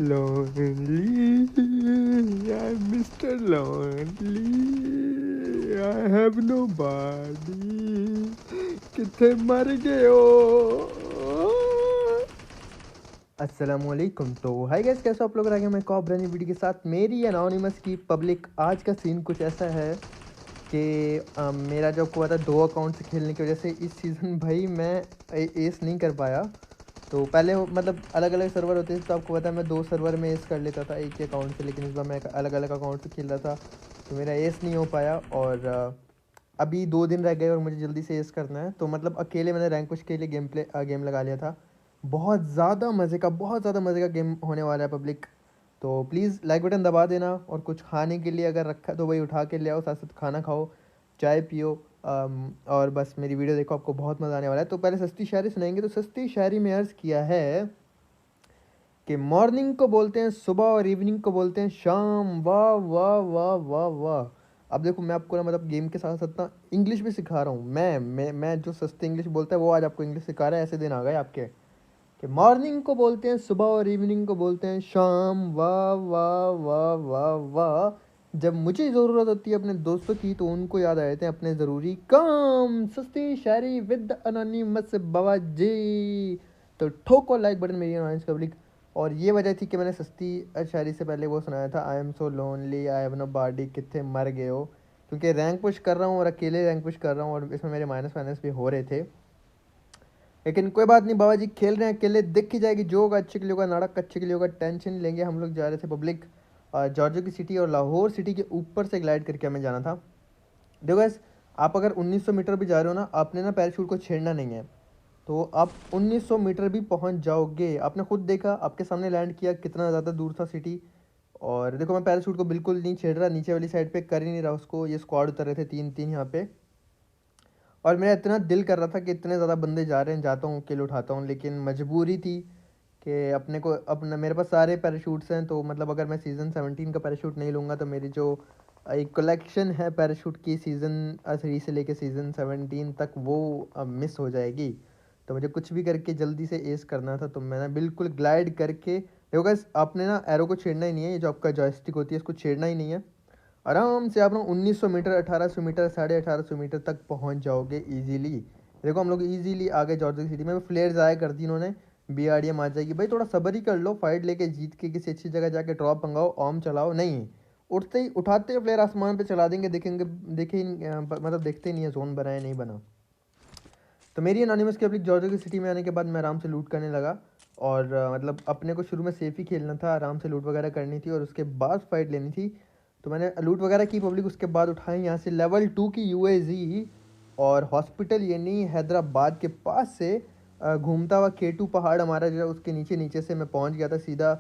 Lonely, I'm Mr. Lonely, I have nobody. किथे मर गए हो? अस्सलामुअलैकुम। तो हाय गाइस, कैसे आप लोग आ गए मैं एक और ब्रांड न्यू वीडियो के साथ। मेरी एनोनिमस की पब्लिक, आज का सीन कुछ ऐसा है कि मेरा जो हुआ था 2 अकाउंट से खेलने की वजह से इस सीज़न भाई मैं एस नहीं कर पाया। तो पहले मतलब अलग अलग सर्वर होते थे तो आपको पता है मैं 2 सर्वर में एस कर लेता था एक ही अकाउंट से, लेकिन इस बार मैं अलग अलग अकाउंट से खेल रहा था तो मेरा एस नहीं हो पाया। और अभी 2 दिन रह गए और मुझे जल्दी से एस करना है। तो मतलब अकेले मैंने रैंक पुश के लिए गेम लगा लिया था। बहुत ज़्यादा मज़े का गेम होने वाला है पब्लिक। तो प्लीज़ लाइक बटन दबा देना, और कुछ खाने के लिए अगर रखा तो वही उठा के ले आओ, साथ साथ खाना खाओ, चाय पियो, और बस मेरी वीडियो देखो, आपको बहुत मज़ा आने वाला है। तो पहले सस्ती शायरी सुनाएंगे। तो सस्ती शायरी में अर्ज़ किया है कि मॉर्निंग को बोलते हैं सुबह और इवनिंग को बोलते हैं शाम। वाह वाह वाह वाह वाह। अब देखो मैं आपको ना मतलब गेम के साथ साथ ना इंग्लिश भी सिखा रहा हूँ। मैं जो सस्ती इंग्लिश बोलता है वो आज आपको इंग्लिश सिखा रहा है। ऐसे दिन आ गए आपके कि मॉर्निंग को बोलते हैं सुबह और इवनिंग को बोलते हैं शाम। वाह वाह वाह वाह वाह। जब मुझे ज़रूरत होती है अपने दोस्तों की तो उनको याद आ जाते हैं अपने ज़रूरी काम। सस्ती शायरी विद अनोनिमस बाबा जी। तो ठोको लाइक बटन मेरी ऑडियंस पब्लिक। और ये वजह थी कि मैंने सस्ती शायरी से पहले वो सुनाया था, I am so lonely I have nobody, कितने मर गए हो। क्योंकि रैंक पुश कर रहा हूँ और अकेले रैंक पुश कर रहा हूँ और इसमें मेरे माइनस फाइनस भी हो रहे थे। लेकिन कोई बात नहीं, बाबा जी खेल रहे हैं अकेले, दिख ही जाएगी। जो होगा अच्छे के लिए होगा, नाटक अच्छे के लिए होगा, टेंशन नहीं लेंगे। हम लोग जा रहे थे पब्लिक जॉर्जिया की सिटी और लाहौर सिटी के ऊपर से ग्लाइड करके हमें जाना था। देखो गैस, आप अगर 1900 मीटर भी जा रहे हो ना, आपने ना पैराशूट को छेड़ना नहीं है। तो आप 1900 मीटर भी पहुंच जाओगे। आपने खुद देखा, आपके सामने लैंड किया, कितना ज़्यादा दूर था सिटी। और देखो मैं पैराशूट को बिल्कुल नहीं छेड़ रहा, नीचे वाली साइड पे कर ही नहीं रहा उसको। ये स्क्वाड उतर रहे थे 3-3 यहाँ पे। और मेरा इतना दिल कर रहा था कि इतने ज़्यादा बंदे जा रहे हैं, जाता हूँ किल उठाता हूँ, लेकिन मजबूरी थी कि अपने को अपना मेरे पास सारे पैराशूट्स हैं। तो मतलब अगर मैं सीज़न 17 का पैराशूट नहीं लूँगा तो मेरी जो एक कलेक्शन है पैराशूट की सीज़न 3 से लेके सीज़न 17 तक वो मिस हो जाएगी। तो मुझे कुछ भी करके जल्दी से एस करना था। तो मैंने बिल्कुल ग्लाइड करके, देखो गाइस आपने ना एरो को छेड़ना ही नहीं है, ये जो आपका जॉयस्टिक होती है इसको छेड़ना ही नहीं है। आराम से आप ना 1900 मीटर, 1800 मीटर, 1850 मीटर तक पहुंच जाओगे इजीली। देखो हम लोग इजीली आ गए जॉर्जिया सिटी में। फ्लेयर ज़ाया कर दी इन्होंने, बीआरडीएम आ जाएगी। भाई थोड़ा सब्र ही कर लो, फाइट लेके जीत के किसी अच्छी जगह जाके ड्रॉप मंगाओ, ऑम चलाओ। नहीं, उठते ही उठाते ही फ्लेयर आसमान पे चला देंगे, देखेंगे मतलब देखते ही नहीं है जोन बना है नहीं बना। तो मेरी एनोनिमस की पब्लिक जॉर्जिया की सिटी में आने के बाद मैं आराम से लूट करने लगा। और मतलब अपने को शुरू में सेफ ही खेलना था, आराम से लूट वगैरह करनी थी और उसके बाद फाइट लेनी थी। तो मैंने लूट वगैरह की पब्लिक, उसके बाद उठाई यहाँ से लेवल 2 की यूएजी और हॉस्पिटल यानी हैदराबाद के पास से घूमता हुआ केटू पहाड़ हमारा जो है उसके नीचे नीचे से मैं पहुँच गया था सीधा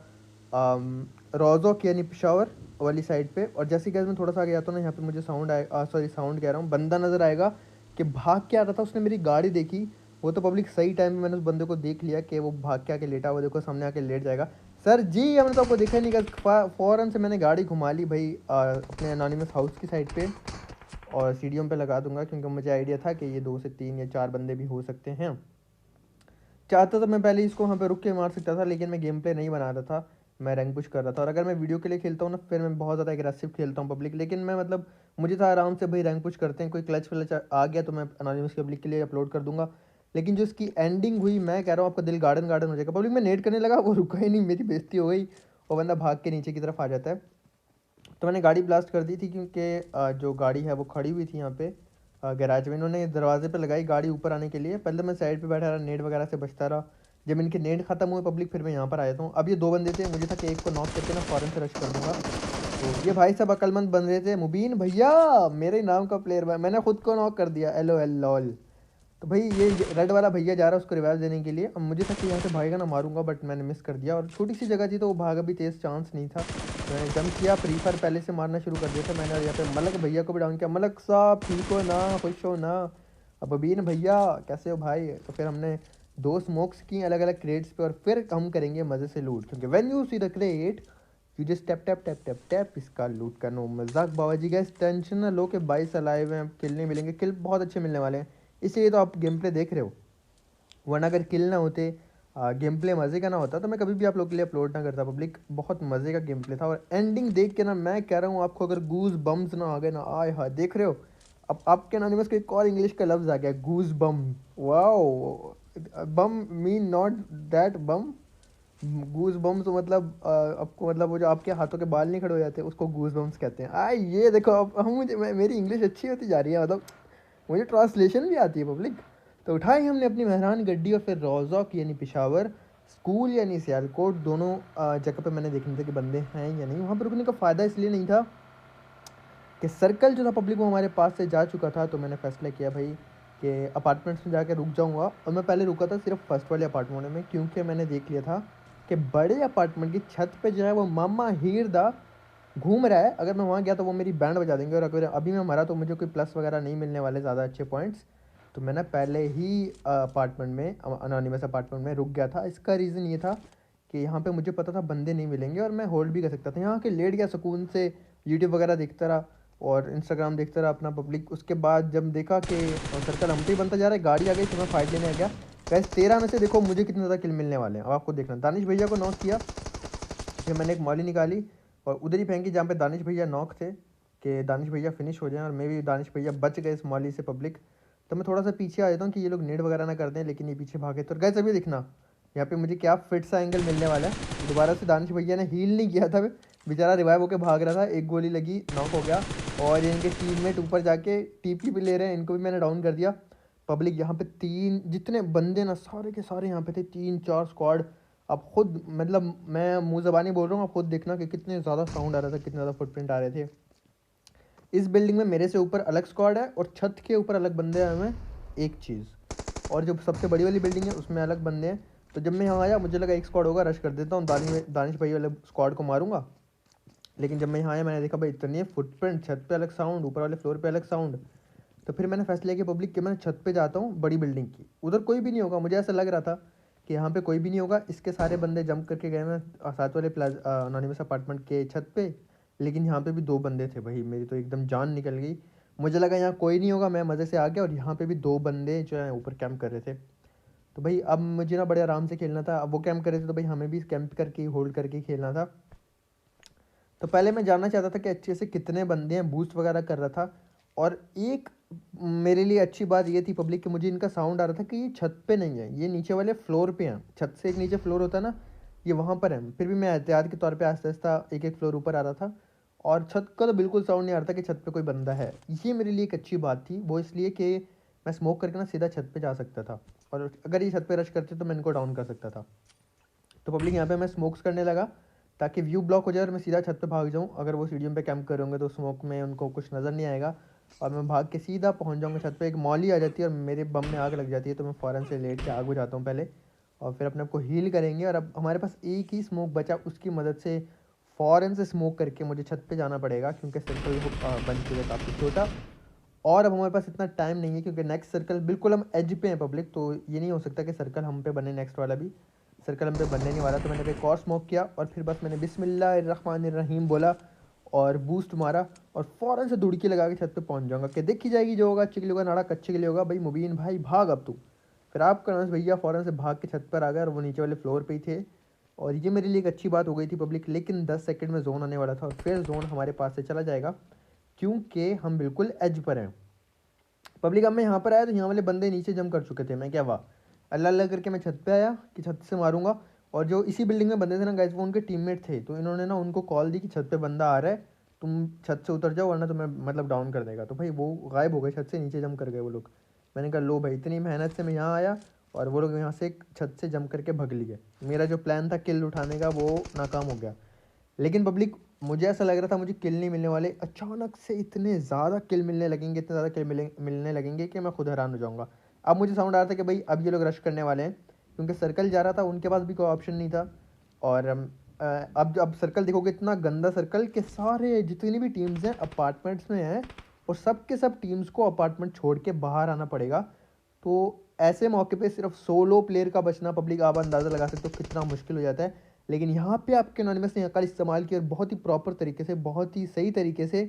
रोज़ोक यानी पेशावर वाली साइड पे। और जैसे कि मैं थोड़ा सा आगे जाता हूँ ना, यहाँ पे मुझे साउंड आए सॉरी साउंड कह रहा हूँ, बंदा नज़र आएगा कि भाग के आ रहा था। उसने मेरी गाड़ी देखी, वो तो पब्लिक सही टाइम में मैंने उस बंदे को देख लिया कि वो भाग के आके लेटा हुआ, देखो सामने आके लेट जाएगा। सर जी हमने तो आपको देखा ही नहीं कर, फ़ौरन से मैंने गाड़ी घुमा ली भाई अपने एनोनिमस हाउस की साइड पे। और सीढ़ियों पे लगा दूंगा क्योंकि मुझे आइडिया था कि ये 2 से 3 या 4 बंदे भी हो सकते हैं। चाहता तो मैं पहले इसको वहाँ पे रुक के मार सकता था, लेकिन मैं गेम प्ले नहीं बना रहा था, मैं रैंक पुश कर रहा था। और अगर मैं वीडियो के लिए खेलता हूँ ना फिर मैं बहुत ज़्यादा एग्रेसिव खेलता हूँ पब्लिक। लेकिन मैं मतलब मुझे था आराम से भाई रैंक पुश करते हैं, कोई क्लच व्लच आ गया तो मैं अनोनिमस पब्लिक के लिए अपलोड कर दूंगा। लेकिन जो इसकी एंडिंग हुई, मैं कह रहा हूँ आपका दिल गार्डन गार्डन हो जाएगा पब्लिक। मैं नेट करने लगा, वो रुका ही नहीं, मेरी बेइज्जती हो गई। वो बंदा भाग के नीचे की तरफ आ जाता है। तो मैंने गाड़ी ब्लास्ट कर दी थी क्योंकि जो गाड़ी है वो खड़ी हुई थी यहाँ पे गैराज में। इन्होंने दरवाजे पे लगाई गाड़ी ऊपर आने के लिए। पहले मैं साइड पे बैठा रहा, नेट वगैरह से बचता रहा। जब इनके नेट खत्म हुए पब्लिक फिर मैं यहाँ पर आया था। अब ये 2 बंदे थे, मुझे था कि एक को नॉक करके ना फ़ौरन से रश कर दूंगा। तो ये भाई सब अक्लमंद बन रहे थे। मुबीन भैया मेरे नाम का प्लेयर, मैंने खुद को नॉक कर दिया, एल ओ एल लॉल। तो भाई ये रेड वाला भैया जा रहा है उसको रिवाइव देने के लिए। अब मुझे था कि यहाँ से भागेगा ना, मारूंगा, बट मैंने मिस कर दिया। और छोटी सी जगह थी तो वो भागा भी तेज़ चांस नहीं था। तो मैंने जंप किया, फ्री फायर पहले से मारना शुरू कर दिया था मैंने। और यहाँ पे मलक भैया को भी डाउन किया। मलक साहब ठीक हो ना, खुश हो ना। अब अबीन भैया कैसे हो भाई। तो फिर हमने 2 स्मोक्स की अलग अलग क्रेट्स पे, और फिर हम करेंगे मज़े से लूट, क्योंकि when you see the crate you just tap tap tap tap tap. इसका लूट का नो मजाक बाबा जी। गैस टेंशन ना लो कि 22 अलाइव हैं, किल नहीं मिलेंगे, किल बहुत अच्छे मिलने वाले हैं, इसलिए तो आप गेम प्ले देख रहे हो। वरना अगर किल ना होते गेम प्ले मज़े का ना होता तो मैं कभी भी आप लोग के लिए अपलोड ना करता पब्लिक। बहुत मज़े का गेम प्ले था और एंडिंग देख के ना मैं कह रहा हूँ आपको, अगर गूज बम्स ना आ गए ना, आय हाय देख रहे हो अब आपके एनोनिमस को एक और इंग्लिश का लफ्ज़ आ गया, goose bum. Wow, bum mean not that bum, goose bumps मतलब आपको मतलब वो जो आपके हाथों के बाल नहीं खड़े हो जाते उसको गूज बम्स कहते हैं। ये देखो अब हम मुझे मेरी इंग्लिश अच्छी होती जा रही है, मतलब मुझे ट्रांसलेशन भी आती है पब्लिक। तो उठाई हमने अपनी मेहरान गड्डी और फिर रोज़ोक यानी पेशावर, स्कूल यानी सियालकोट, दोनों जगह पे मैंने देखने था कि बंदे हैं या नहीं। वहाँ पर रुकने का फ़ायदा इसलिए नहीं था कि सर्कल जो था पब्लिक वो हमारे पास से जा चुका था, तो मैंने फैसला किया भाई कि अपार्टमेंट्स में जाकर रुक जाऊँगा। और मैं पहले रुका था सिर्फ फर्स्ट वाले अपार्टमेंट में, क्योंकि मैंने देख लिया था कि बड़े अपार्टमेंट की छत पे जो है वो मामा हीरदा घूम रहा है। अगर मैं वहाँ गया तो वो मेरी बैंड बजा देंगे, और अगर अभी मैं मरा तो मुझे कोई प्लस वगैरह नहीं मिलने वाले ज़्यादा अच्छे पॉइंट्स। तो मैंने पहले ही अपार्टमेंट में, अनोनिमस अपार्टमेंट में रुक गया था। इसका रीज़न ये था कि यहाँ पे मुझे पता था बंदे नहीं मिलेंगे और मैं होल्ड भी कर सकता था। यहाँ के लेट गया सुकून से, यूट्यूब वगैरह देखता रहा और इंस्टाग्राम देखता रहा अपना पब्लिक। उसके बाद जब देखा कि सर्कल हम पे ही बनता जा रहा है, गाड़ी आ गई तो मैं फाइट लेने आ गया। गैस 13 में से देखो मुझे कितने ज़्यादा किल मिलने वाले हैं, अब आपको देखना। दानिश भैया को नॉक किया, फिर मैंने एक मॉली निकाली और उधर ही फेंकी जहाँ पे दानिश भैया नॉक थे कि दानिश भैया फिनिश हो जाएं, और मैं भी दानिश भैया बच गए इस मॉली से पब्लिक। तो मैं थोड़ा सा पीछे आ जाता हूँ कि ये लोग नेट वगैरह ना कर दें, लेकिन ये पीछे भागे। तो गैस अभी दिखना यहाँ पे मुझे क्या फिट सा एंगल मिलने वाला है। दोबारा से दानिश भैया ने हील नहीं किया था, बेचारा रिवाइव होकर भाग रहा था, एक गोली लगी नॉक हो गया। और इनके टीममेट ऊपर जाके टीपी भी ले रहे हैं, इनको भी मैंने डाउन कर दिया पब्लिक। यहाँ पे 3 जितने बंदे ना सारे के सारे यहाँ पे थे, 3-4 स्क्वाड। आप खुद मतलब मैं मुंह ज़बानी बोल रहा हूँ, आप खुद देखना कि कितने ज़्यादा साउंड आ रहा था, कितने ज़्यादा फुटप्रिंट आ रहे थे। इस बिल्डिंग में मेरे से ऊपर अलग स्क्वाड है और छत के ऊपर अलग बंदे आए हुए हैं, एक चीज़। और जो सबसे बड़ी वाली बिल्डिंग है उसमें अलग बंदे हैं। तो जब मैं यहाँ आया मुझे लगा एक स्क्वाड होगा, रश कर देता हूँ, दानिश भाई वाले स्क्वाड को मारूंगा। लेकिन जब मैं यहाँ आया मैंने देखा भाई इतने फुटप्रिंट, छत पे अलग साउंड, ऊपर वाले फ्लोर पे अलग साउंड। तो फिर मैंने फैसला किया पब्लिक कि मैं छत पे जाता हूँ बड़ी बिल्डिंग की, उधर कोई भी नहीं होगा। मुझे ऐसा लग रहा था कि यहाँ पे कोई भी नहीं होगा। इसके सारे बंदे जंप करके गए मैं साथ वाले अनोनिमस अपार्टमेंट के छत पे, लेकिन यहाँ पे भी 2 बंदे थे भाई, मेरी तो एकदम जान निकल गई। मुझे लगा यहाँ कोई नहीं होगा, मैं मज़े से आ गया और यहाँ पे भी 2 बंदे जो है ऊपर कैंप कर रहे थे। तो भाई अब मुझे ना बड़े आराम से खेलना था। अब वो कैंप कर रहे थे तो भाई हमें भी कैंप करके होल्ड करके खेलना था। तो पहले मैं जानना चाहता था कि अच्छे से कितने बंदे हैं, बूस्ट वगैरह कर रहा था। और एक मेरे लिए अच्छी बात ये थी पब्लिक कि मुझे इनका साउंड आ रहा था कि ये छत पे नहीं है, ये नीचे वाले फ्लोर पे हैं। छत से एक नीचे फ्लोर होता है ना, ये वहाँ पर है। फिर भी मैं एहतियात के तौर पे आस्ते आस्ते एक एक फ्लोर ऊपर आ रहा था और छत का तो बिल्कुल साउंड नहीं आ रहा था कि छत पे कोई बंदा है। ये मेरे लिए एक अच्छी बात थी, वो इसलिए कि मैं स्मोक करके ना सीधा छत पे जा सकता था, और अगर ये छत पे रश करते तो मैं इनको डाउन कर सकता था। तो पब्लिक यहाँ पे मैं स्मोक्स करने लगा ताकि व्यू ब्लॉक हो जाए और मैं सीधा छत पे भाग जाऊँ। अगर वो सीढ़ियों पे कैंप करेंगे तो स्मोक में उनको कुछ नज़र नहीं आएगा और मैं भाग के सीधा पहुँच जाऊँगा छत पे। एक मॉली आ जाती है और मेरे बम में आग लग जाती है, तो मैं फ़ौरन से लेट के आग बुझाता हूँ पहले, और फिर अपने आप को हील करेंगे। और अब हमारे पास एक ही स्मोक बचा, उसकी मदद से फ़ौरन से स्मोक करके मुझे छत पे जाना पड़ेगा, क्योंकि सर्कल बन चुका है काफ़ी छोटा। और अब हमारे पास इतना टाइम नहीं है क्योंकि नेक्स्ट सर्कल बिल्कुल हम एज पे हैं पब्लिक, तो ये नहीं हो सकता कि सर्कल हम पे बने, नेक्स्ट वाला भी सर्कल हम पे बनने नहीं वाला। तो मैंने एक और स्मोक किया और फिर बस मैंने बिस्मिल्लाहिर्रहमानिर्रहीम बोला और बूस्ट मारा और फ़ौरन से दुड़की लगा के छत पे पहुंच जाऊंगा कि देखी जाएगी, जो होगा अच्छे के लिए होगा, नाड़ा कच्चे के लिए होगा। भाई मुबीन भाई भाग अब तू। फिर आपका नस भैया फ़ौरन से भाग के छत पर आ गए और वो नीचे वाले फ्लोर पे ही थे। और ये मेरे लिए एक अच्छी बात हो गई थी पब्लिक, लेकिन 10 सेकंड में जोन आने वाला था और फिर जोन हमारे पास से चला जाएगा क्योंकि हम बिल्कुल एज पर हैं पब्लिक। अब मैं यहाँ पर आया तो यहाँ वाले बंदे नीचे जम कर चुके थे। मैं क्या वाह अल्लाह अल्लाह करके मैं छत पे आया कि छत से मारूंगा, और जो इसी बिल्डिंग में बंदे थे ना गाइस, वो उनके टीममेट थे। तो इन्होंने ना उनको कॉल दी कि छत पे बंदा आ रहा है, तुम छत से उतर जाओ वरना तुम्हें मतलब डाउन कर देगा। तो भाई वो गायब हो गए, छत से नीचे जम कर गए वो लोग। मैंने कहा लो भाई, इतनी मेहनत से मैं यहाँ आया और वो लोग यहाँ से छत से जम करके भग लिए। मेरा जो प्लान था किल उठाने का वो नाकाम हो गया। लेकिन पब्लिक मुझे ऐसा लग रहा था मुझे किल नहीं मिलने वाले, अचानक से इतने ज़्यादा किल मिलने लगेंगे, इतने ज़्यादा किल मिलने लगेंगे कि मैं खुद हैरान हो जाऊंगा। अब मुझे साउंड आ रहा था कि भाई अब ये लोग रश करने वाले हैं, क्योंकि सर्कल जा रहा था, उनके पास भी कोई ऑप्शन नहीं था। और अब सर्कल देखोगे इतना गंदा सर्कल कि सारे जितनी भी टीम्स हैं अपार्टमेंट्स में हैं और सब के सब टीम्स को अपार्टमेंट छोड़ के बाहर आना पड़ेगा। तो ऐसे मौके पे सिर्फ सोलो प्लेयर का बचना पब्लिक आप अंदाज़ा लगा सकते हो कितना मुश्किल हो जाता है। लेकिन यहाँ पे आपके एनोनिमस ने अकल इस्तेमाल की और बहुत ही प्रॉपर तरीके से, बहुत ही सही तरीके से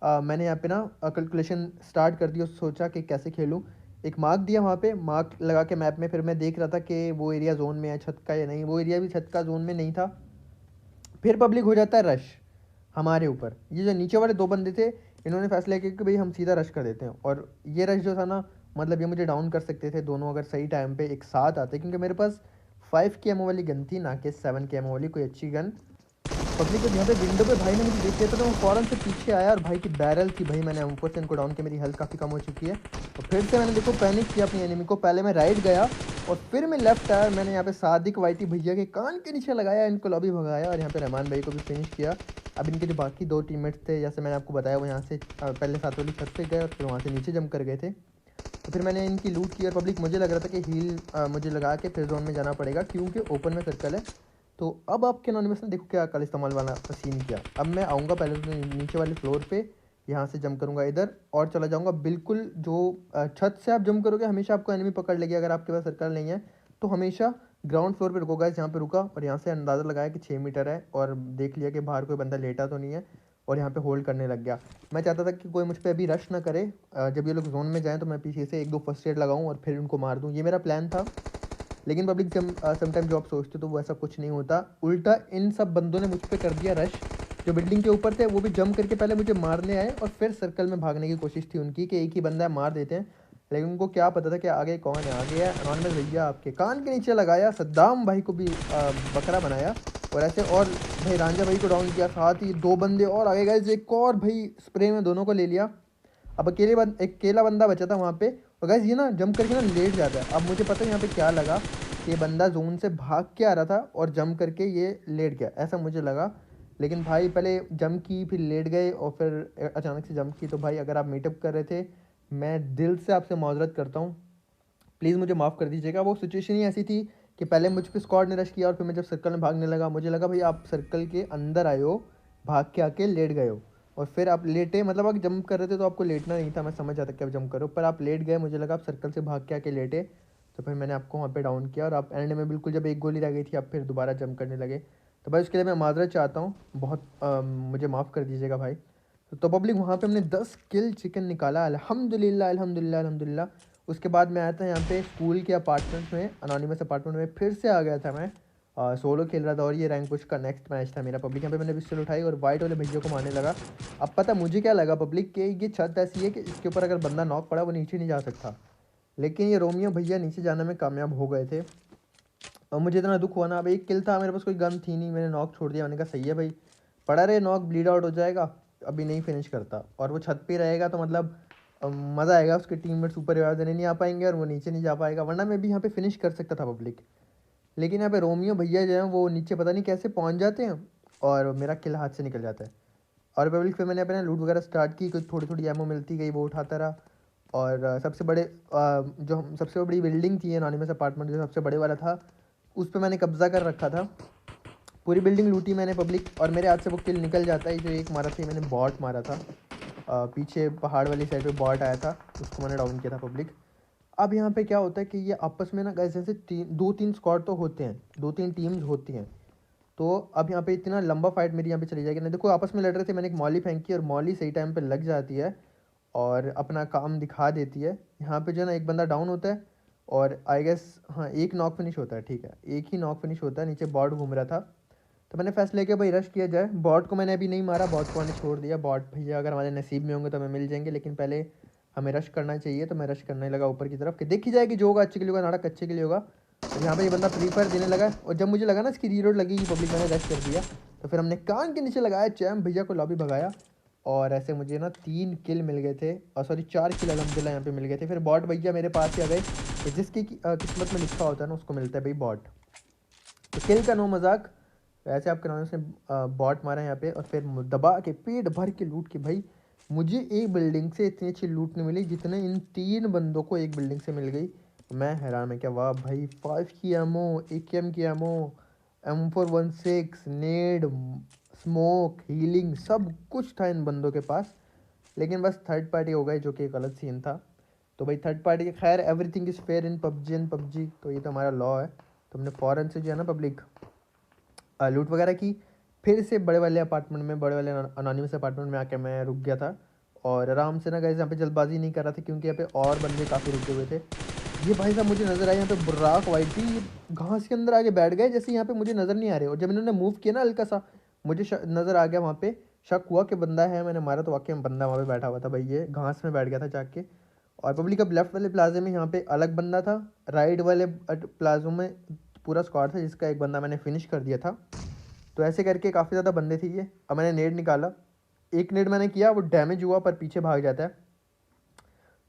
मैंने यहाँ पे ना कैलकुलेशन स्टार्ट कर दी और सोचा कि कैसे खेलूँ। एक मार्क दिया वहाँ पे, मार्क लगा के मैप में, फिर मैं देख रहा था कि वो एरिया जोन में है छत का या नहीं। वो एरिया भी छत का जोन में नहीं था। फिर पब्लिक हो जाता है रश हमारे ऊपर। ये जो नीचे वाले दो बंदे थे, इन्होंने फैसला किया कि भाई हम सीधा रश कर देते हैं। और ये रश जो था ना, मतलब ये मुझे डाउन कर सकते थे दोनों अगर सही टाइम पे एक साथ आते, क्योंकि मेरे पास 5 की एमओ वाली गन थी, ना कि 7 की एमओ वाली कोई अच्छी गन। पब्लिक जब यहाँ पे विंडो पे भाई ने मुझे देख लिया था, तो मैं फ़ौरन से पीछे आया, और भाई की बैरल थी भाई, मैंने ऊपर से इनको डाउन किया, मेरी हेल्थ काफ़ी कम हो चुकी है। तो फिर से मैंने देखो पैनिक किया अपनी एनिमी को, पहले मैं राइट गया और फिर मैं लेफ्ट आया। मैंने यहाँ पे सादिक वाईटी भैया के कान के नीचे लगाया, इनको लॉबी भगाया, और यहाँ पे रहमान भाई को भी फिनिश किया। अब इनके जो बाकी दो टीममेट्स थे, जैसे मैंने आपको बताया, वो यहाँ से पहले साथ वाली छत पे गए और फिर वहाँ से नीचे जंप कर गए थे। तो फिर मैंने इनकी लूट की, और पब्लिक मुझे लग रहा था कि हील मुझे लगा के फिर जोन में जाना पड़ेगा, क्योंकि ओपन में सर्कल है। तो अब आपके एनोनिमस ने देखो क्या कल इस्तेमाल वाला सीन किया। अब मैं आऊँगा पहले तो नीचे वाले फ्लोर पे, यहाँ से जंप करूँगा इधर और चला जाऊँगा बिल्कुल। जो छत से आप जंप करोगे हमेशा आपको एनिमी पकड़ लेगी, अगर आपके पास सर्कल नहीं है तो हमेशा ग्राउंड फ्लोर पे रुको गाइस। यहाँ पे रुका और यहाँ से अंदाज़ा लगाया कि 6 मीटर है, और देख लिया कि बाहर कोई बंदा लेटा तो नहीं है, और यहाँ पे होल्ड करने लग गया। मैं चाहता था कि कोई मुझ पर अभी रश ना करे, जब ये लोग जोन में जाएँ तो मैं पीछे से एक दो फर्स्ट एड लगाऊँ और फिर उनको मार दूँ, ये मेरा प्लान था। लेकिन पब्लिक जब समटाइम जो आप सोचते तो वो ऐसा कुछ नहीं होता, उल्टा इन सब बंदों ने मुझ पे कर दिया रश। जो बिल्डिंग के ऊपर थे वो भी जंप करके पहले मुझे मारने आए, और फिर सर्कल में भागने की कोशिश थी उनकी कि एक ही बंदा है मार देते हैं। लेकिन उनको क्या पता था कि आगे कौन है। आगे है अनोनिमस भैया, आपके कान के नीचे लगाया, सद्दाम भाई को भी बकरा बनाया, और ऐसे और भाई रांझा भाई को डाउन किया, साथ ही दो बंदे और आगे गए, एक और भाई स्प्रे में दोनों को ले लिया। अब एक अकेला बंदा बचा था वहाँ पे, और गाइस ये ना जंप करके ना लेट जाता है। अब मुझे पता है यहाँ पे क्या लगा, कि ये बंदा जोन से भाग के आ रहा था और जंप करके ये लेट गया, ऐसा मुझे लगा। लेकिन भाई पहले जंप की, फिर लेट गए, और फिर अचानक से जंप की। तो भाई अगर आप मीटअप कर रहे थे, मैं दिल से आपसे माजरत करता हूँ, प्लीज़ मुझे माफ़ कर दीजिएगा। वो सिचुएशन ही ऐसी थी कि पहले मुझ पे स्क्वाड ने रश किया, और फिर मैं जब सर्कल में भागने लगा, मुझे लगा भाई आप सर्कल के अंदर आए हो, भाग के आके लेट गए हो, और फिर आप लेटे, मतलब आप जंप कर रहे थे तो आपको लेटना नहीं था, मैं समझ जाता कि आप जंप करो, पर आप लेट गए, मुझे लगा आप सर्कल से भाग के आके लेटे। तो फिर मैंने आपको वहाँ पे डाउन किया, और आप एंड में बिल्कुल जब एक गोली रह गई थी आप फिर दोबारा जंप करने लगे। तो भाई उसके लिए मैं माजरत चाहता हूँ, बहुत मुझे माफ़ कर दीजिएगा भाई। तो पब्लिक वहाँ पे हमने 10 किल चिकन निकाला, अल्हम्दुलिल्लाह अल्हम्दुलिल्लाह अल्हम्दुलिल्लाह। उसके बाद मैं आया था यहाँ पे स्कूल के अपार्टमेंट में, अनोनिमस अपार्टमेंट में फिर से आ गया था मैं। सोलो खेल रहा था, और ये रैंक पुश का नेक्स्ट मैच था मेरा। पब्लिक यहाँ पे मैंने पिस्टल उठाई और वाइट वाले भैया को मारने लगा। अब पता मुझे क्या लगा पब्लिक के, ये छत ऐसी है कि इसके ऊपर अगर बंदा नॉक पड़ा वो नीचे नहीं जा सकता, लेकिन ये रोमियो भैया नीचे जाने में कामयाब हो गए थे। और मुझे इतना दुख हुआ ना, अब एक किल था, मेरे पास कोई गन थी नहीं, मैंने नॉक छोड़ दिया। मैंने कहा सही है भाई, पड़ा रहे नॉक, ब्लीड आउट हो जाएगा, अभी नहीं फिनिश करता, और वो छत पे रहेगा तो मतलब मज़ा आएगा, उसके टीममेट्स ऊपर रिवाइव देने नहीं आ पाएंगे और वो नीचे नहीं जा पाएगा, वरना मैं भी यहाँ पे फिनिश कर सकता था पब्लिक। लेकिन यहाँ पे रोमियो भैया जो हैं वो नीचे पता नहीं कैसे पहुँच जाते हैं, और मेरा किल हाथ से निकल जाता है। और पब्लिक फिर मैंने अपने लूट वगैरह स्टार्ट की, कुछ थोड़ी थोड़ी एमओ मिलती गई, वो उठाता रहा। और सबसे बड़ी बिल्डिंग थी एनोनिमस अपार्टमेंट, जो सबसे बड़े वाला था, उस पर मैंने कब्जा कर रखा था। पूरी बिल्डिंग लूटी मैंने पब्लिक, और मेरे हाथ से वो किल निकल जाता है। जो एक मारा था मैंने बॉट मारा था, पीछे पहाड़ वाली साइड पे बॉट आया था, उसको मैंने डाउन किया था पब्लिक। अब यहाँ पे क्या होता है कि ये आपस में ना गाइस, जैसे दो तीन स्क्वाड तो होते हैं, दो तीन टीम्स होती हैं। तो अब यहाँ पे इतना लंबा फाइट मेरी यहाँ पे चली जाएगी ना। देखो आपस में लड़ रहे थे, मैंने एक मॉली फेंकी, और मॉली सही टाइम पे लग जाती है और अपना काम दिखा देती है। यहाँ पे जो है ना एक बंदा डाउन होता है, और आई गेस हाँ एक नॉक फिनिश होता है, ठीक है एक ही नॉक फिनिश होता है। नीचे बॉट घूम रहा था, तो मैंने फैसला किया भाई रश किया जाए। बॉट को मैंने अभी नहीं मारा, बॉट को मैंने छोड़ दिया। बॉट भैया अगर हमारे नसीब में होंगे तो हमें मिल जाएंगे, लेकिन पहले हमें रश करना चाहिए। तो मैं रश करने लगा ऊपर की तरफ, कि देखी जाएगी जो होगा अच्छे के लिए होगा, नाटक अच्छे के लिए होगा। और यहाँ पे ये बंदा फ्री फायर देने लगा, और जब मुझे लगा ना इसकी रीलोड लगेगी पब्लिक, मैंने रश कर दिया। तो फिर हमने कान के नीचे लगाया, चैम भैया को लॉबी भगाया, और ऐसे मुझे ना 3 किल मिल गए थे, और सॉरी 4 किल अलहमदिल्ला यहाँ पे मिल गए थे। फिर बॉट भैया मेरे पास ही आ गए, कि जिसकी किस्मत में लिखा होता है ना उसको मिलता है भाई बॉट। तो किल का नो मजाक। वैसे आपके नाम से बॉट मारा यहाँ पे, और फिर दबा के पेट भर के लूट के भाई, मुझे एक बिल्डिंग से इतनी अच्छी लूट नहीं मिली जितने इन 3 बंदों को एक बिल्डिंग से मिल गई। मैं हैरान में क्या, वाह भाई, 5 की एमओ, AKM की एमओ, M416 नेड, स्मोक, हीलिंग, सब कुछ था इन बंदों के पास। लेकिन बस थर्ड पार्टी हो गए, जो कि गलत सीन था। तो भाई थर्ड पार्टी के खैर, everything is fair in PUBG and PUBG, तो ये तो हमारा लॉ है। तो हमने फ़ौरन से जो है ना पब्लिक लूट वगैरह की। फिर से बड़े वाले अपार्टमेंट में, बड़े वाले अनोनिमस अपार्टमेंट में आके मैं रुक गया था, और आराम से ना गाइस यहाँ पे जल्दबाजी नहीं कर रहा था क्योंकि यहाँ पे और बंदे काफ़ी रुके हुए थे। ये भाई साहब मुझे नज़र आए यहाँ पे बुर्राक वाइटी, ये घास के अंदर आके बैठ गए, जैसे यहाँ पे मुझे नज़र नहीं आ रहे। और जब इन्होंने मूव किया ना हल्का सा, मुझे नज़र आ गया वहाँ पे, शक हुआ कि बंदा है, मैंने मारा तो वाकई में बंदा वहाँ पे बैठा हुआ था भाई, ये घास में बैठ गया था जाके। और पब्लिक अब लेफ्ट वाले प्लाजे में यहाँ पे अलग बंदा था, राइट वाले प्लाजो में पूरा स्क्वाड था जिसका एक बंदा मैंने फिनिश कर दिया था। तो ऐसे करके काफ़ी ज़्यादा बंदे थे ये। अब मैंने नेड निकाला, एक नेड मैंने किया, वो डैमेज हुआ पर पीछे भाग जाता है,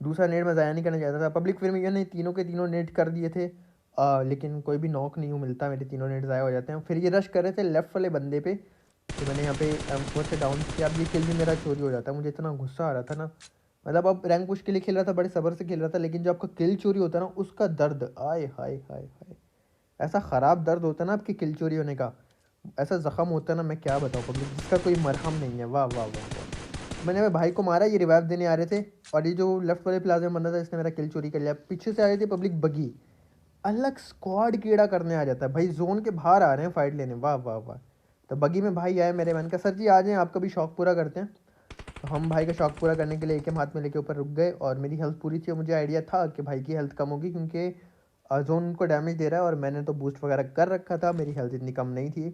दूसरा नेट मैं ज़ाया नहीं करना चाहता था। पब्लिक फिर में ने तीनों के तीनों नेट कर दिए थे, लेकिन कोई भी नॉक नहीं मिलता, मेरे तीनों नेट ज़ाया हो जाते हैं। फिर ये रश कर रहे थे लेफ्ट वाले बंदे पे, तो मैंने यहाँ पे M4 से डाउन किया। अब ये किल भी मेरा चोरी हो जाता है, मुझे इतना गुस्सा आ रहा था ना, मतलब अब रैंक पुश के लिए खेल रहा था, बड़े सब्र से खेल रहा था, लेकिन जो आपका किल चोरी होता है ना उसका दर्द, आय हाय हाय हाय, ऐसा ख़राब दर्द होता है ना आपकी किल चोरी होने का, ऐसा ज़ख्म होता है ना, मैं क्या बताऊँ पब्लिक, जिसका कोई मरहम नहीं है। वाह वाह वाह वाह। मैंने भाई को मारा, ये रिवाइव देने आ रहे थे, और ये जो लेफ्ट वाले प्लाजा में बंदा था इसने मेरा किल चोरी कर लिया। पीछे से आ रही थी पब्लिक बगी, अलग स्क्वाड कीड़ा करने आ जाता है भाई, जोन के बाहर आ रहे हैं फाइट लेने, वाह वाह वाह। तो बगी में भाई आए मेरे, मैंने कहा सर जी आ जाएँ, आपका भी शौक पूरा करते हैं। तो हम भाई का शौक पूरा करने के लिए एक हाथ में लेके ऊपर रुक गए, और मेरी हेल्थ पूरी थी, और मुझे आइडिया था कि भाई की हेल्थ कम होगी क्योंकि जोन को डैमेज दे रहा है, और मैंने तो बूस्ट वगैरह कर रखा था, मेरी हेल्थ इतनी कम नहीं थी,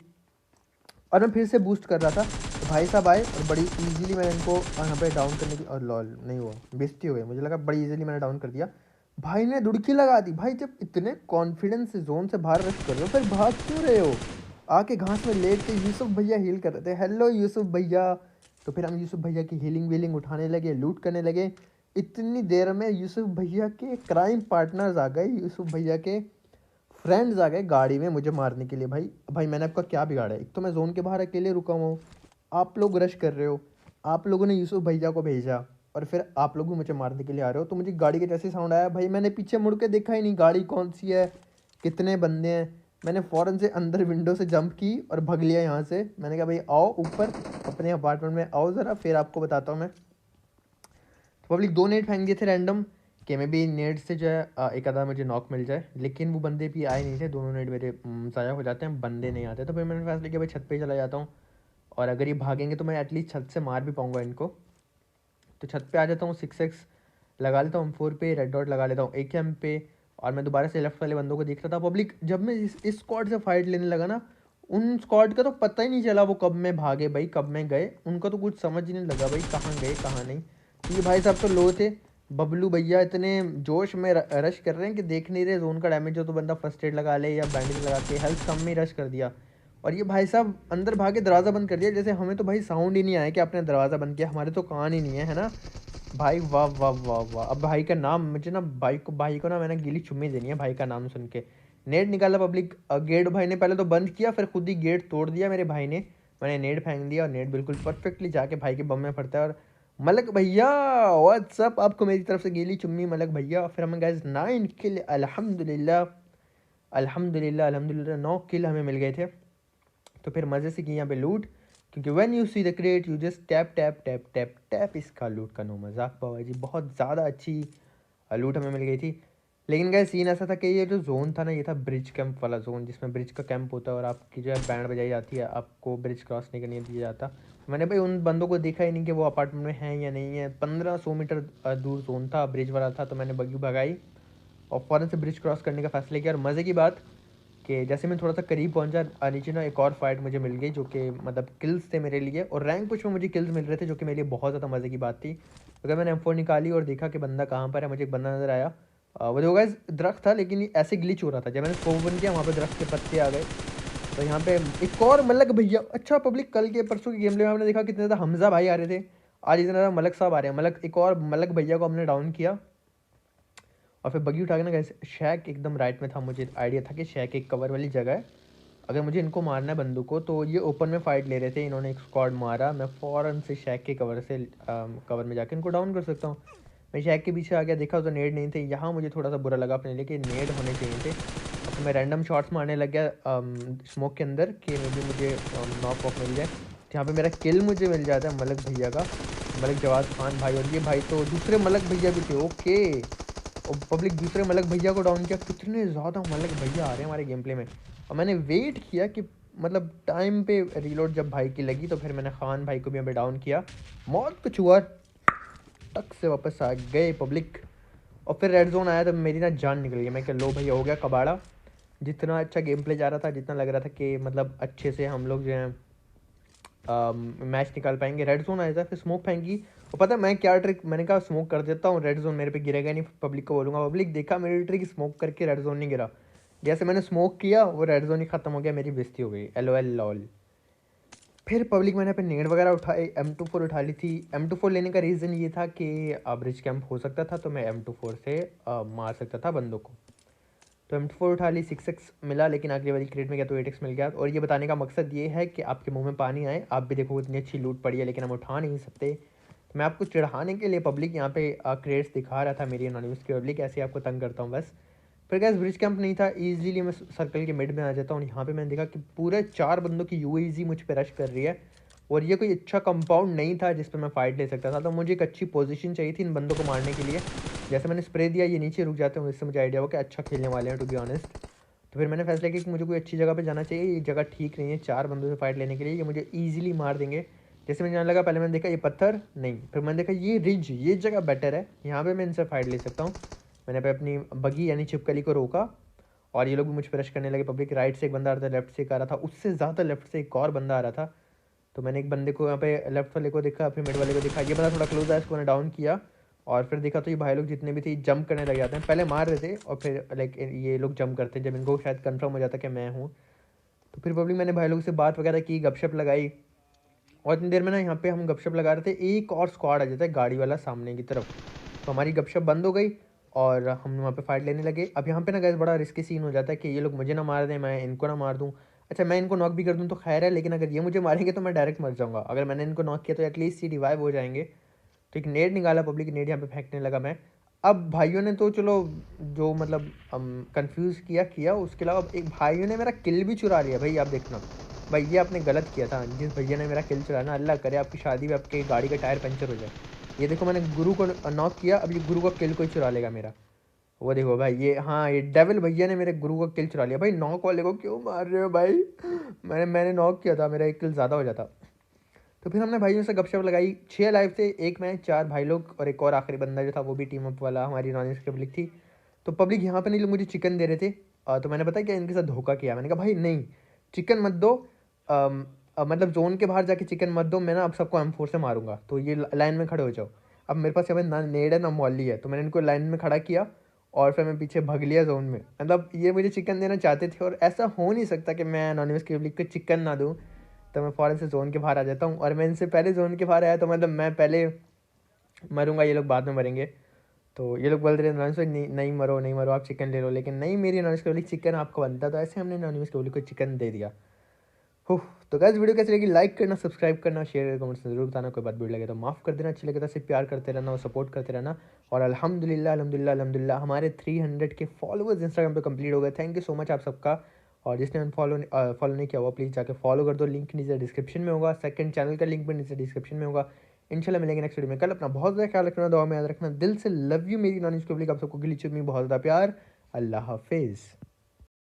और मैं फिर से बूस्ट कर रहा था। तो भाई साहब आए और बड़ी इजीली मैंने इनको यहाँ पे डाउन करने की, और लॉल नहीं हुआ, बेइज्जती हो गई, मुझे लगा बड़ी इजीली मैंने डाउन कर दिया। भाई ने दुड़की लगा दी। भाई जब इतने कॉन्फिडेंस से जोन से बाहर रश कर रहे हो फिर भाग क्यों रहे हो? आके घास में लेट के यूसुफ भैया हील कर रहे थे, हेलो यूसुफ भैया। तो फिर हम यूसुफ भैया की हीलिंग वीलिंग उठाने लगे, लूट करने लगे। इतनी देर में यूसुफ भैया के क्राइम पार्टनर्स आ गए, यूसुफ भैया के फ्रेंड्स आ गए गाड़ी में मुझे मारने के लिए। भाई भाई मैंने आपका क्या बिगाड़ा है? एक तो मैं जोन के बाहर अकेले रुका हुआ हूँ, आप लोग रश कर रहे हो, आप लोगों ने यूसुफ भैया को भेजा, और फिर आप लोग भी मुझे मारने के लिए आ रहे हो। तो मुझे गाड़ी के जैसे साउंड आया भाई, मैंने पीछे मुड़ के देखा ही नहीं गाड़ी कौन सी है, कितने बंदे हैं। मैंने फ़ौरन से अंदर विंडो से जंप की और भग लिया यहाँ से। मैंने कहा भाई आओ ऊपर अपने अपार्टमेंट में आओ ज़रा, फिर आपको बताता हूँ मैं। तो पब्लिक 2 नेट फेंक दिए थे रैंडम, कि मैं भी नेट से जो है एक आधा मुझे नॉक मिल जाए, लेकिन वो बंदे भी आए नहीं थे, दोनों नेट मेरे ज़ाया हो जाते हैं, बंदे नहीं आते। तो फिर मैंने फैसला किया भाई छत पे चला जाता हूँ, और अगर ये भागेंगे तो मैं एटलीस्ट छत से मार भी पाऊँगा इनको। तो छत पे आ जाता हूँ, 6x लगा लेता हूँ, 4 पे रेड डॉट लगा लेता हूँ AK पे, और मैं दोबारा से लेफ्ट वाले बंदों को देख रहा था। पब्लिक जब मैं इस स्क्वाड से फाइट लेने लगा ना, उन स्क्वाड का तो पता ही नहीं चला वो कब में भागे भाई, कब में गए, उनका तो कुछ समझ ही नहीं लगा भाई कहाँ गए कहाँ नहीं। ये भाई साहब तो लो थे, बबलू भैया इतने जोश में रश कर रहे हैं कि देख नहीं रहे जोन का डैमेज हो तो बंदा फर्स्ट एड लगा ले या बैंडेज लगा के, हेल्थ कम में ही रश कर दिया। और ये भाई साहब अंदर भागे दरवाज़ा बंद कर दिया, जैसे हमें तो भाई साउंड ही नहीं आया कि आपने दरवाज़ा बंद किया, हमारे तो कान ही नहीं है, है ना भाई। वाह वाह वाह वाह। अब भाई का नाम मुझे ना, भाई को ना मैंने गिली चुम्मी देनी है भाई का नाम सुन के। नेट निकाला पब्लिक, गेट भाई ने पहले तो बंद किया, फिर खुद ही गेट तोड़ दिया मेरे भाई ने। मैंने नेट फेंक दिया, और नेट बिल्कुल परफेक्टली जाके भाई के बम में पड़ता है। और मलक भैया व्हाट्सअप, आपको मेरी तरफ से गिली चुम्मी मलक भैया। फिर हमें गैस 9 किल अल्हम्दुलिल्लाह अल्हम्दुलिल्लाह अल्हम्दुलिल्लाह, 9 किल हमें मिल गए थे। तो फिर मज़े से की यहाँ पे लूट, क्योंकि when you see the crate you just tap tap tap tap tap, इसका लूट का नो मजाक बाबा जी, बहुत ज़्यादा अच्छी लूट हमें मिल गई थी। लेकिन क्या सीन ऐसा था कि ये जो जोन था ना, ये था ब्रिज कैंप वाला जोन, जिसमें ब्रिज का कैंप होता है और आपकी जो है बैंड बजाई जाती है, आपको ब्रिज क्रॉस नहीं करने दिया जाता। मैंने भाई उन बंदों को देखा ही नहीं कि वो अपार्टमेंट में हैं या नहीं है। 1500 मीटर दूर जोन था, ब्रिज वाला था, तो मैंने बगी भगाई और फ़ौरन से ब्रिज क्रॉस करने का फैसला किया। और मज़े की बात कि जैसे मैं थोड़ा सा करीब पहुंचा, नीचे ना एक और फाइट मुझे मिल गई, जो कि मतलब किल्स थे मेरे लिए, और रैंक पुश में मुझे किल्स मिल रहे थे, जो कि मेरे लिए बहुत ज़्यादा मज़े की बात थी। अगर मैंने M4 निकाली और देखा कि बंदा कहाँ पर है, मुझे एक बंदा नज़र आया, वो जो गाइस दरख्त था, लेकिन ये ऐसे ग्लिच हो रहा था। जब मैंने स्कोप ओपन किया वहाँ पर दरख्त के पत्ते आ गए। तो यहाँ पे एक और मलक भैया, अच्छा पब्लिक कल के परसों की गेम में हमने देखा कितने ज़्यादा हमजा भाई आ रहे थे, आज इतना ज़्यादा मलक साहब आ रहे हैं। एक और मलक भैया को हमने डाउन किया, और फिर बगी उठा के ना गैस, शैक एकदम राइट में था, मुझे आइडिया था कि शैक एक कवर वाली जगह है, अगर मुझे इनको मारना है बंदूक को। तो ये ओपन में फाइट ले रहे थे, इन्होंने एक स्क्वाड मारा, मैं फ़ौरन से शैक के कवर से कवर में जाके इनको डाउन कर सकता हूँ। मैं शैक के पीछे आ गया, देखा तो नेड नहीं थे, यहाँ मुझे थोड़ा सा बुरा लगा अपने लिए कि नेड होने चाहिए थे। तो मैं रैंडम शॉट्स मारने लग गया स्मोक के अंदर, कि मे भी मुझे नॉक ऑफ मिल जाए। जहाँ पे मेरा किल मुझे मिल जाता है मलक भैया का, मलक जवाद खान भाई, और ये भाई तो दूसरे मलक भैया भी थे। ओके, और पब्लिक दूसरे मलक भैया को डाउन किया। कितने ज़्यादा मलक भैया आ रहे हैं हमारे गेम प्ले में। और मैंने वेट किया कि मतलब टाइम पे रीलोड जब भाई की लगी, तो फिर मैंने खान भाई को भी यहाँ पे डाउन किया। मौत कुछ हुआ शक से वापस आ गए पब्लिक। और फिर रेड जोन आया तो मेरी ना जान निकल गई। मैं क्या लो भैया हो गया कबाड़ा। जितना अच्छा गेम प्ले जा रहा था, जितना लग रहा था कि मतलब अच्छे से हम लोग जो है मैच निकाल पाएंगे, रेड जोन आया था, फिर स्मोक फेंकी। और पता है मैं क्या ट्रिक, मैंने कहा स्मोक कर देता हूँ, रेड जोन मेरे पे गिरेगा नहीं, पब्लिक को बोलूँगा। पब्लिक देखा मेरी ट्रिक, स्मोक करके रेड जोन नहीं गिरा। जैसे मैंने स्मोक किया वो रेड जोन ही खत्म हो गया, मेरी बेइज्जती हो गई। LOL lol. फिर पब्लिक मैंने पे नेड वगैरह उठाए, M24 उठा ली थी। M24 लेने का रीज़न ये था कि ब्रिज कैंप हो सकता था तो मैं M24 से मार सकता था बंदों को। तो M24 उठा ली, 6x मिला, लेकिन अगली वाली क्रेट में क्या तो 8x मिल गया। और ये बताने का मकसद ये है कि आपके मुंह में पानी आए, आप भी देखो इतनी अच्छी लूट पड़ी है लेकिन हम उठा नहीं सकते। तो मैं आपको चिढ़ाने के लिए पब्लिक यहाँ पे क्रेट्स दिखा रहा था मेरी एनोनिमस की पब्लिक, ऐसे आपको तंग करता हूँ बस। फिर गैस ब्रिज कैंप नहीं था, ईजिली मैं सर्कल के मिड में आ जाता हूँ। यहाँ पे मैंने देखा कि पूरे 4 बंदों की UAZ मुझ पर रश कर रही है। और ये कोई अच्छा कंपाउंड नहीं था जिस पर मैं फाइट ले सकता था, तो मुझे एक अच्छी पोजीशन चाहिए थी इन बंदों को मारने के लिए। जैसे मैंने स्प्रे दिया ये नीचे रुक जाते हैं, इससे मुझे आइडिया हो कि अच्छा खेलने वाले हैं टू बी ऑनेस्ट। तो फिर मैंने फैसला किया कि मुझे कोई अच्छी जगह पे जाना चाहिए, ये जगह ठीक नहीं है 4 बंदों से फाइट लेने के लिए, ये मुझे ईजिली मार देंगे। जैसे मुझे जाने लगा, पहले मैंने देखा ये पत्थर नहीं, फिर मैंने देखा ये रिज, ये जगह बेटर है, यहाँ पे मैं इनसे फाइट ले सकता हूँ। मैंने पे अपनी बगी यानी छिपकली को रोका और ये लोग भी मुझ पर रश करने लगे। पब्लिक राइट से एक बंदा आ रहा था, लेफ्ट से एक आ रहा था, उससे ज़्यादा लेफ्ट से एक और बंदा आ रहा था। तो मैंने एक बंदे को यहाँ पे लेफ्ट वाले को देखा, फिर मिड वाले को देखा, ये बंदा थोड़ा क्लोज है, इसको मैंने डाउन किया। और फिर देखा तो ये भाई लोग जितने भी थे जंप करने लग जाते हैं, पहले मार रहे थे और फिर लाइक ये लोग जंप करते हैं जब इनको शायद कंफर्म हो जाता कि मैं हूँ। तो फिर पब्लिक मैंने भाई लोग से बात वगैरह की, गपशप लगाई। और इतनी देर में ना यहाँ पे हम गपशप लगा रहे थे, एक और स्क्वाड आ जाता है गाड़ी वाला सामने की तरफ। तो हमारी गपशप बंद हो गई और हम वहाँ पे फाइट लेने लगे। अब यहाँ पे ना गैस बड़ा रिस्की सीन हो जाता है कि ये लोग मुझे ना मार दें, मैं इनको ना मार दूँ। अच्छा मैं इनको नॉक भी कर दूँ तो खैर है, लेकिन अगर ये मुझे मारेंगे तो मैं डायरेक्ट मर जाऊँगा। अगर मैंने इनको नॉक किया तो एटलीस्ट ये रिवाइव हो जाएंगे। तो एक नेट निकाला पब्लिक, नेट यहाँ पे फेंकने लगा मैं। अब भाइयों ने तो चलो जो मतलब कंफ्यूज किया किया, उसके अलावा एक भाइयों ने मेरा किल भी चुरा लिया। भाई आप देखना, भाई ये आपने गलत किया था, जिस भैया ने मेरा किल चुराना, अल्लाह करे आपकी शादी में आपके गाड़ी का टायर पंचर हो जाए। ये देखो मैंने गुरु को नॉक किया, अब ये गुरु का किल कोई चुरा लेगा मेरा। वो देखो भाई ये, हाँ ये डेविल भैया ने मेरे गुरु का किल चुरा लिया। भाई नॉक वाले को क्यों मार रहे हो भाई, मैंने नॉक किया था, मेरा एक किल ज़्यादा हो जाता। तो फिर हमने भाइयों से गपशप लगाई, 6 लाइव थे, एक मैं 4 भाई लोग और एक और आखिरी बंदा जो था वो भी टीम अप वाला, हमारी नॉन की पब्लिक थी। तो पब्लिक यहाँ पे नहीं लोग मुझे चिकन दे रहे थे। तो मैंने बताया क्या इनके साथ धोखा किया, मैंने कहा भाई नहीं चिकन मत दो, मतलब जोन के बाहर जाके चिकन मत दो, मैं ना अब सबको M4 से मारूंगा, तो ये लाइन में खड़े हो जाओ। अब मेरे पास यहाँ पे ना नेड है ना मॉली है, तो मैंने इनको लाइन में खड़ा किया और फिर मैं पीछे भाग लिया जोन में। मतलब ये मुझे चिकन देना चाहते थे और ऐसा हो नहीं सकता कि मैं एनोनिमस की पब्लिक को चिकन ना दूँ। तो मैं फ़ौरन से जोन के बाहर आ जाता हूँ, और मैं इनसे पहले जोन के बाहर आया तो मतलब मैं पहले मरूंगा, ये लोग बाद में मरेंगे। तो ये लोग बोल रहे हैं नॉनवेज नहीं, नहीं मरो नहीं मरो, आप चिकन ले लो, लेकिन नहीं, मेरी नॉनवेज के बोली चिकन आपको बनता, तो ऐसे हमने नॉनवेज के बोली को चिकन दे दिया। हो तो गाइस वीडियो कैसी लगी, लाइक करना, सब्सक्राइब करना, शेयर कमेंट्स में जरूर बताना, कोई बात बुरी लगे तो माफ़ कर देना, अच्छी लगे तो सिर्फ प्यार करते रहना और सपोर्ट करते रहना। और अल्हम्दुलिल्लाह अल्हम्दुलिल्लाह अल्हम्दुलिल्लाह हमारे 300 के फॉलोअर्स इंस्टाग्राम पे कंप्लीट हो गए। थैंक यू सो मच आप सबका। और जिसने फॉलो नहीं किया हुआ प्लीज़ जाके फॉलो कर दो, लिंक नीचे डिस्क्रिप्शन में होगा, सेकंड चैनल का लिंक भी नीचे डिस्क्रिप्शन में होगा। इंशाल्लाह मिलेंगे नेक्स्ट वीडियो में। कल अपना बहुत ज़्यादा ख्याल रखना, दुआ में याद रखना, दिल से लव यू मेरी नॉलेज पब्लिक, आप सबको गिली चुमी बहुत ज़्यादा प्यार। अल्लाह हाफिज़।